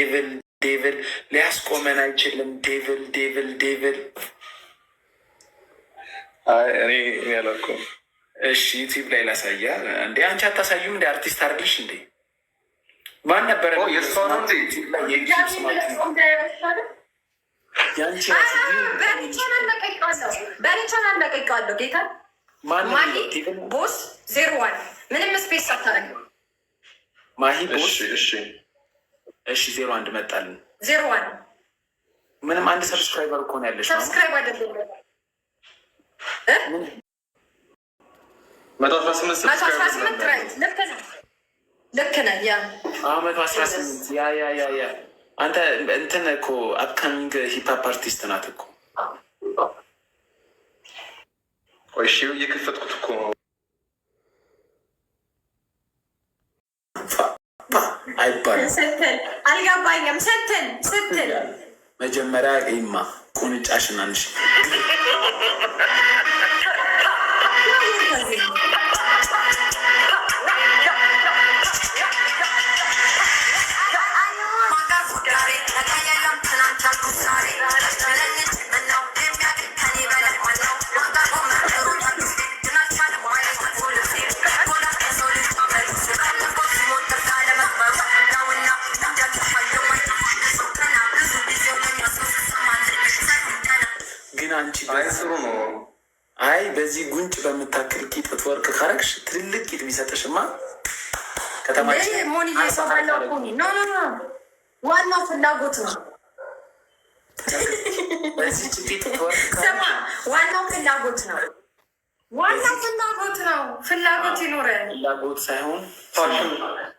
ዴቭል ዴቭል ሊያስቆመን አይችልም። ዴቭል ዴቭል ዴቭል እኔ ያላልኩም። እሺ ዩቲዩብ ላይ ላሳያ እንዴ? አንቺ አታሳዩም እንዴ? አርቲስት አይደለሽ እንዴ? ማን ነበረ? በሪቻን አለቀቀዋለሁ። ጌታ ማሂ ቦስ 01 ምንም ስፔስ ሳታረግ ማሂ ቦስ። እሺ 01 መጣልን። 01 ምንም አንድ ሰብስክራይበር እኮ ነው ያለሽ። ሰብስክራይብ አይደለም 118 ራይት። ልክ ነህ። ያ 118 ያ አንተ እንትን እኮ አፕካሚንግ ሂፕሆፕ አርቲስት ናት እኮ። እሺ እየከፈትኩት እኮ አይባልም። አልገባኝም። ስትል መጀመሪያ ይማ ቁንጫሽን አንሺ። ጥሩ ነው። አይ በዚህ ጉንጭ በምታክል ቂጥ ትወርቅ ካረግሽ ትልልቅ ቂጥ ቢሰጥሽማ ከተማችን ዋናው ፍላጎት ነው። በዚህ ቂጥ ትወርቅ ዋናው ፍላጎት ነው። ፍላጎት ይኖረን። ፍላጎት ሳይሆን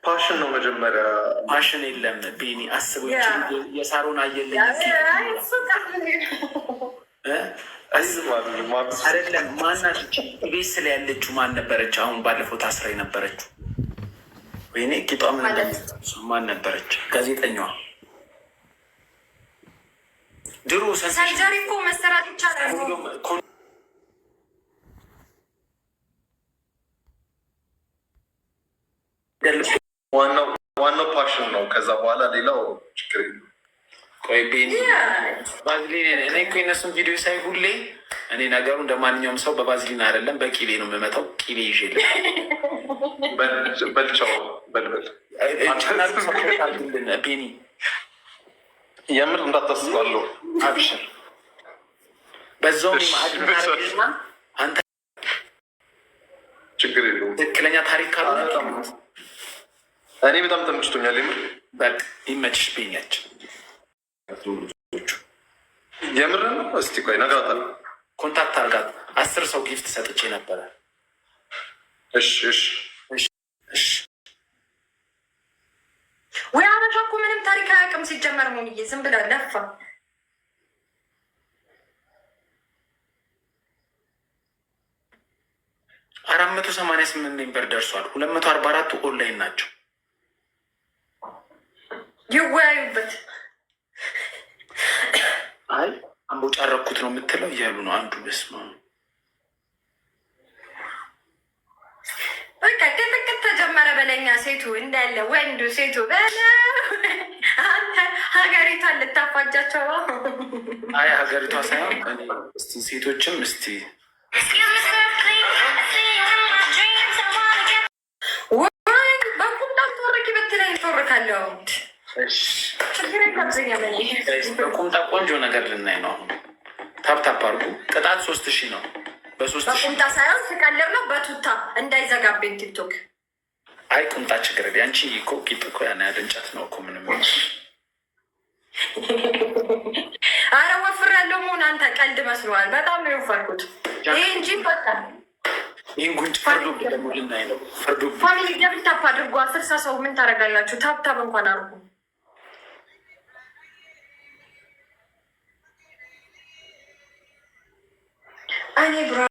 ፓሽን ነው። መጀመሪያ ፓሽን የለም ቤኒ አስቦች የሳሮን አየለኝ አይደለም። ማናት ቤት ስለ ያለችው ማን ነበረች? አሁን ባለፈው ታስራ የነበረችው ወይኔ ቂጧ ምን ማን ነበረች? ጋዜጠኛዋ ድሮ ሰርጀሪ እኮ መሰራት ይቻላል። ዋናው ፓሽን ነው። ከዛ በኋላ ሌላው ችግር የለም። ቆይ ቤኒ ባዝሊን እኔ እኮ የነሱን ቪዲዮ ሳይ ሁሌ እኔ ነገሩ እንደ ማንኛውም ሰው በባዝሊን አይደለም በቂቤ ነው የምመታው። ቂቤ ይዤል በልቻው በልበል ቤኒ የምር እንዳታስባለሁ። አብሽር በዛውም ማድና አንተ ችግር የለውም። ትክክለኛ ታሪክ ካልሆነ እኔ በጣም ተመችቶኛል። የምር በቃ ይመችሽ ቤኛችን የምር ነው። እስቲ ቆይ እነግራታለሁ። ኮንታክት አድርጋት። 10 ሰው ጊፍት ሰጥቼ ነበረ። እሺ ወይ አበሻ እኮ ምንም ታሪክ አያውቅም ሲጀመር። ሙንዬ ዝም ብላ ለፋ። አራት 188 ሜምበር ደርሷል። 244 ኦንላይን ናቸው። ይወያዩበት። አይ አምቦ ጫረኩት ነው የምትለው እያሉ ነው አንዱ። በስማ በቃ ቅጥቅጥ ተጀመረ በለኛ። ሴቱ እንዳለ ወንዱ ሴቱ በለ አንተ ሀገሪቷን ልታፋጃቸው። አይ ሀገሪቷ ሳይሆን እስቲ ሴቶችም እስቲ ወይ በቁምጣም ተወርቂ በትለኝ ተወርካለሁ። በቁምጣ ቆንጆ ነገር ልናይ ነው። ታፕታፕ አድርጉ። ቅጣት 3000 ነው። በቁምጣ ሳይሆን ስቀልር ነው በቱታ እንዳይዘጋብኝ ቲክቶክ። አይ ቁምጣ ችግር አንቺ እኮ ቂጥ እኮ ያን ያህል እንጨት ነው እኮ ምንም። አረ ወፍር ያለው መሆን አንተ ቀልድ መስለዋል። በጣም ነው የወፈርኩት ይህ እንጂ በቃ ይህን ጉንጭ ፈርዶ ደግሞ ልናይ ነው። ፈርዶ ፋሚሊ ደብል ታፕ አድርጎ 10 ሰው ምን ታደርጋላችሁ? ታፕታፕ እንኳን አድርጉ። እኔ